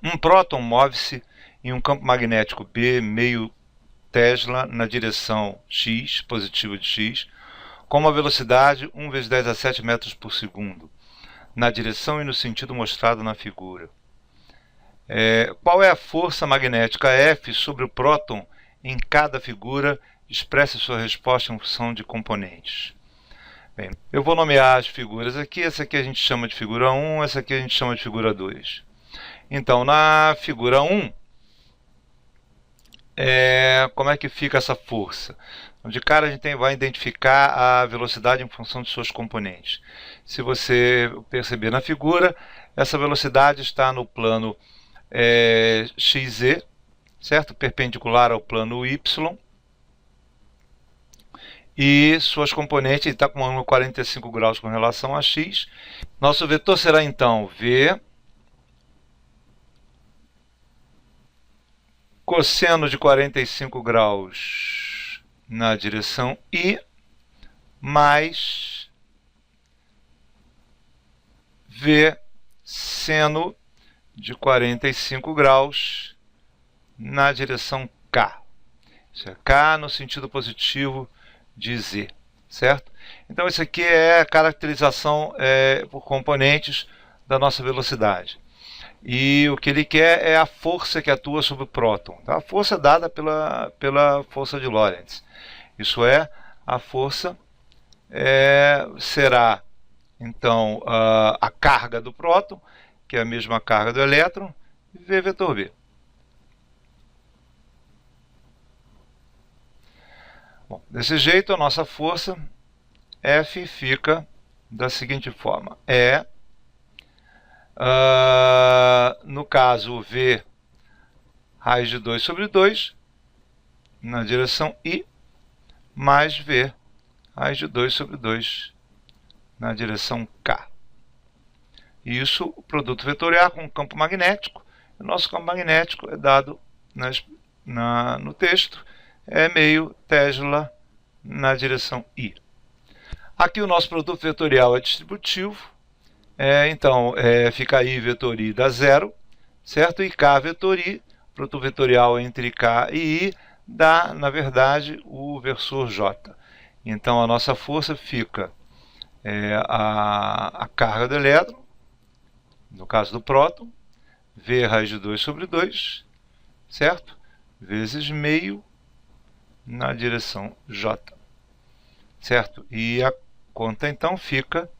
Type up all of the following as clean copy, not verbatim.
Um próton move-se em um campo magnético B meio Tesla na direção x, positiva de x, com uma velocidade 1 vezes 10 a 7 metros por segundo, na direção e no sentido mostrado na figura. Qual é a força magnética F sobre o próton em cada figura? Expresse sua resposta em função de componentes. Bem, eu vou nomear as figuras aqui. Essa aqui a gente chama de figura 1, essa aqui a gente chama de figura 2. Então, na figura 1, como é que fica essa força? De cara a gente vai identificar a velocidade em função de seus componentes. Se você perceber na figura, essa velocidade está no plano XZ, certo? Perpendicular ao plano Y. E suas componentes está com um ângulo 45 graus com relação a x. Nosso vetor será então V cosseno de 45 graus na direção I mais V seno de 45 graus na direção K. Isso é K no sentido positivo de Z, certo? Então isso aqui é a caracterização por componentes da nossa velocidade. E o que ele quer é a força que atua sobre o próton. Tá? A força dada pela força de Lorentz. Isso é, a força será, então, a carga do próton, que é a mesma carga do elétron, V vetor B. Bom, desse jeito, a nossa força F fica da seguinte forma. No caso, V raiz de 2 sobre 2 na direção I, mais V raiz de 2 sobre 2 na direção K. Isso, o produto vetorial com o campo magnético. O nosso campo magnético é dado no texto, é meio Tesla na direção I. Aqui o nosso produto vetorial é distributivo, então fica I vetor I dá zero, certo? E K vetor I, produto vetorial entre K e I, dá, na verdade, o versor J. Então a nossa força fica a carga do elétron, no caso do próton, V raiz de 2 sobre 2, certo? Vezes meio na direção J, certo? E a conta então fica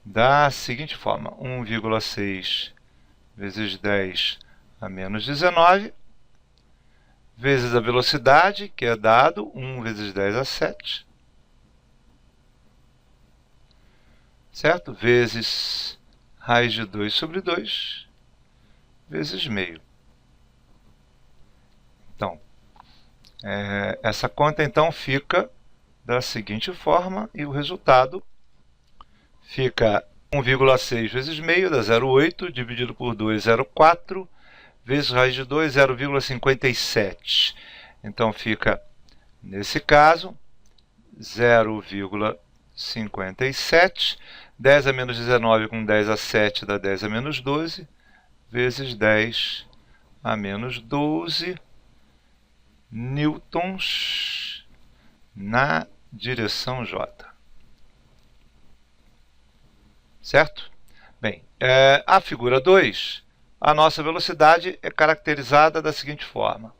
da seguinte forma: 1,6 vezes 10 a menos 19, vezes a velocidade, que é dado 1 vezes 10 a 7, certo? Vezes raiz de 2 sobre 2, vezes meio. Então, essa conta então fica da seguinte forma, e o resultado fica 1,6 vezes meio, dá 0,8, dividido por 2, 0,4, vezes raiz de 2, 0,57. Então fica, nesse caso, 0,57. 10 a menos 19 com 10 a 7 dá 10 a menos 12, vezes 10 a menos 12 newtons na direção J. Certo? Bem, a figura 2, a nossa velocidade é caracterizada da seguinte forma.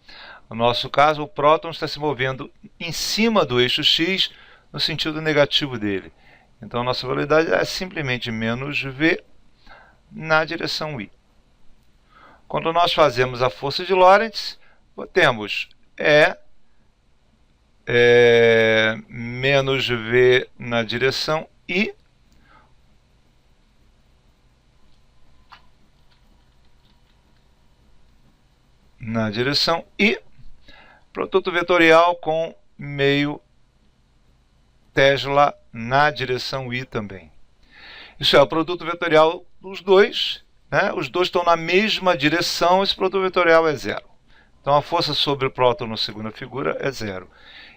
No nosso caso, o próton está se movendo em cima do eixo x no sentido negativo dele. Então, a nossa velocidade é simplesmente menos v na direção i. Quando nós fazemos a força de Lorentz, temos menos v na direção i na direção i, produto vetorial com meio Tesla na direção i também. Isso é o produto vetorial dos dois, né? Os dois estão na mesma direção, esse produto vetorial é zero. Então a força sobre o próton na segunda figura é zero.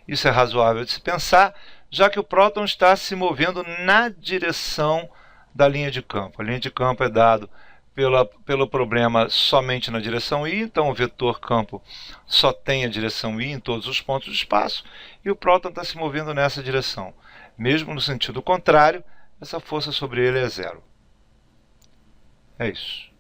Isso é razoável de se pensar, já que o próton está se movendo na direção da linha de campo. A linha de campo é dado pelo problema somente na direção I, então o vetor campo só tem a direção I em todos os pontos do espaço, e o próton está se movendo nessa direção. Mesmo no sentido contrário, essa força sobre ele é zero. É isso.